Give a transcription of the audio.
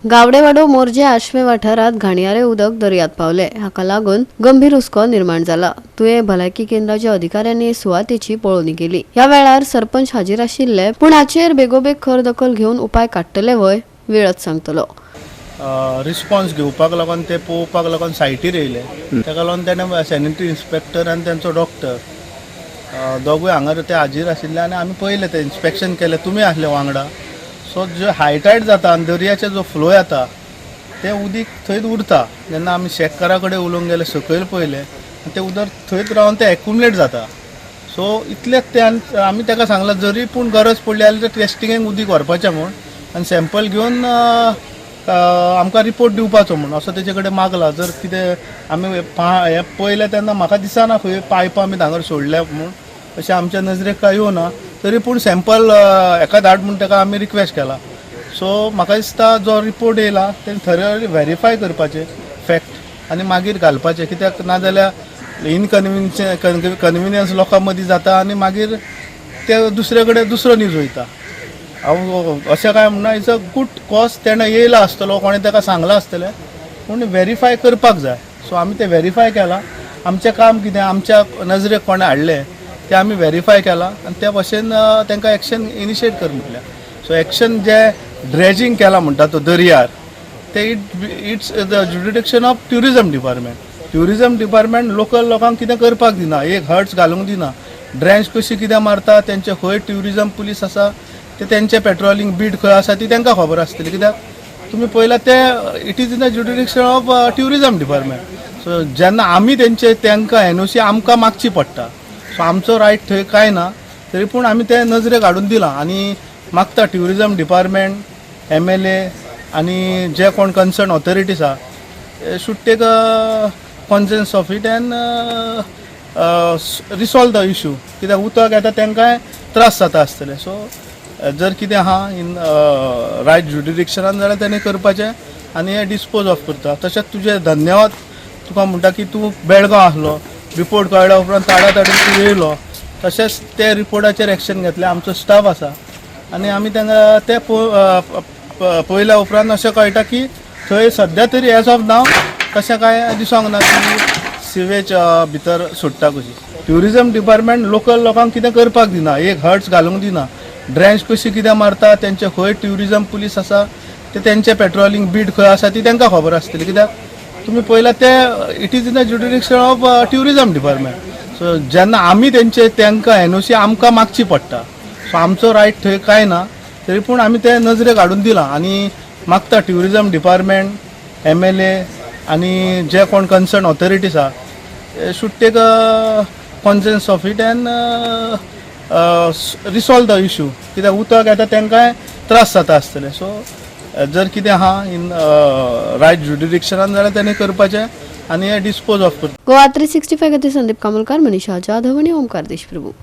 गावडेवाडो मोर्जे आश्वे वाठारात घाणयारे उदक दर्यात पावले। हाका लागून गंभीर हुस्को निर्माण जाला। तुये भलायकी केंद्राच्या अधिकाऱ्यांनी सुवातेची पळोवणी केली। ह्या वेळार सरपंच हाजीर आशिल्ले, पूण हाचेर बेगोबेग खर दखल घेवन उपाय काडटले वय वेळच सांगतलो। रिस्पॉन्स घेवपाक लागून ते पळोवपाक लागून सायटीर येयले। ताका लागून तेणें सॅनिटरी इन्स्पेक्टर आनी तांचो डॉक्टर दोगूय हांगा ते हाजीर आशिल्ले आनी आमी पळयलें तें इन्स्पेक्शन केलें, तुमी आसले वांगडा। सो जो हायटायड जाता आनी दर्याचे जो फ्लो येता ते उदीक थंयच उरता। जेन्ना आमी शेतकारा कडेन उलोवंक गेले, सकयल पळयलें ते उदक थंयच रावन ते एक्युमुलेट जाता। सो इतलेंच ते आमी ताका सांगलां जरी पूण गरज पडली जाल्यार टेस्टिंगेक उदीक व्हरपाचें म्हूण आनी सॅम्पल घेवन आमकां रिपोर्ट दिवपाचो म्हूण असो तेजे कडेन मागला। जर कितें आमी हें पळयलें तेन्ना म्हाका दिसना खंय पायप आमी हांगर सोडल्या म्हूण, अशें आमच्या नजरेक काय येवना। तरी पूण सॅम्पल हेका धाड म्हूण ताका आमी रिक्वेस्ट केला। सो म्हाका दिसता जो रिपोर्ट येयला तें थरोली व्हेरीफाय करपाचें फॅक्ट आनी मागीर घालपाचें, कित्याक नाजाल्यार कन्विनियन्स लोकां मदीं जाता आनी मागीर ते दुसरे कडेन दुसरो न्यूज वयता। हांव अशें काय म्हणना, इट्स अ गूड कॉज तेणें येयला आसतलो, कोणें ताका सांगलां आसतलें, पूण व्हेरीफाय करपाक जाय। सो आमी तें व्हेरीफाय केलां। आमचें काम कितें, आमच्या नजरेक कोणें हाडलें तें आमी व्हेरीफाय केलां आनी त्या भाशेन तांकां एक्शन इनिशिएट कर म्हटलें। सो एक्शन जे ड्रेजिंग केलां म्हणटा तो दर्यार ते it's the jurisdiction of tourism department. Tourism department local लोकांक कितें करपाक दिना, एक हर्ट्स घालूंक दिना। ड्रेंच कशी कितें मारता, तेंचे खंय ट्युरिजम पुलीस आसा ते तेंचे पेट्रोलिंग बीट खंय आसा ती तांकां खबर आसतली, कित्याक तुमी पळयलां ते it is in the jurisdiction of tourism department. So जेन्ना आमी तांकां एनओसी आमकां मागची पडटा, सो आमचो रायट थंय कांय ना, तरी पूण आमी ते नजरेक हाडून दिलां आनी मागता ट्युरिजम डिपार्टमेंट, MLA आनी जे कोण कन्सर्न ऑथॉरिटीज आहा should take conscience of it and resolve the issue, कित्याक उदक येता तांकांय त्रास जाता आसतले। सो जर कितें आहा इन रायट ज्युरिडिक्शनान जाल्यार तेणें करपाचें आनी हें डिस्पोज ऑफ करता। तशेंच तुजे धन्यवाद तुका म्हणटा की तूं बेळगांव आसलो, रिपोर्ट कळ्ळ्या उपरांत ताडाताडीन तूं येयलो, तशेंच ते रिपोर्टाचेर एक्शन घेतलें। आमचो स्टाफ आसा आनी आमी तांकां ते पळयल्या उपरांत अशें कळटा की थंय सद्या तरी एज ऑफ नाव तशें कांय दिसोंक ना की सिवेज भितर सोडटा कशी। ट्युरिजम डिपार्टमेंट लोकल लोकांक कितें करपाक दिना, एक हर्ट्स घालूंक दिना। ड्रेंच कशी कितें मारता, तेंचे खंय ट्युरिजम पुलीस आसा ते तेंचे पेट्रोलिंग बीट खंय आसा ती तांकां खबर आसतली, कित्याक तुमी पळयलां ते it is in the jurisdiction of tourism department. So जेन्ना आमी तांकां एनओसी आमकां मागची पडटा, सो आमचो रायट थंय कांय ना, तरी पूण आमी ते नजरेक हाडून दिलां आनी मागता ट्युरिजम डिपार्टमेंट, MLA आनी जे कोण कन्सर्न ऑथॉरिटीज आहा should take conscience of it and resolve the issue, कित्याक उदक येता तांकांय त्रास जाता आसतले। सो जर कितें आहा इन रायट ज्युरिडिक्शनान जाल्यार तेणें करपाचें आनी हें डिस्पोज ऑफ करता। गोवा 365 खातीर संदीप कामलकार, मनीषा जाधव आनी ओमकार देशप्रभू।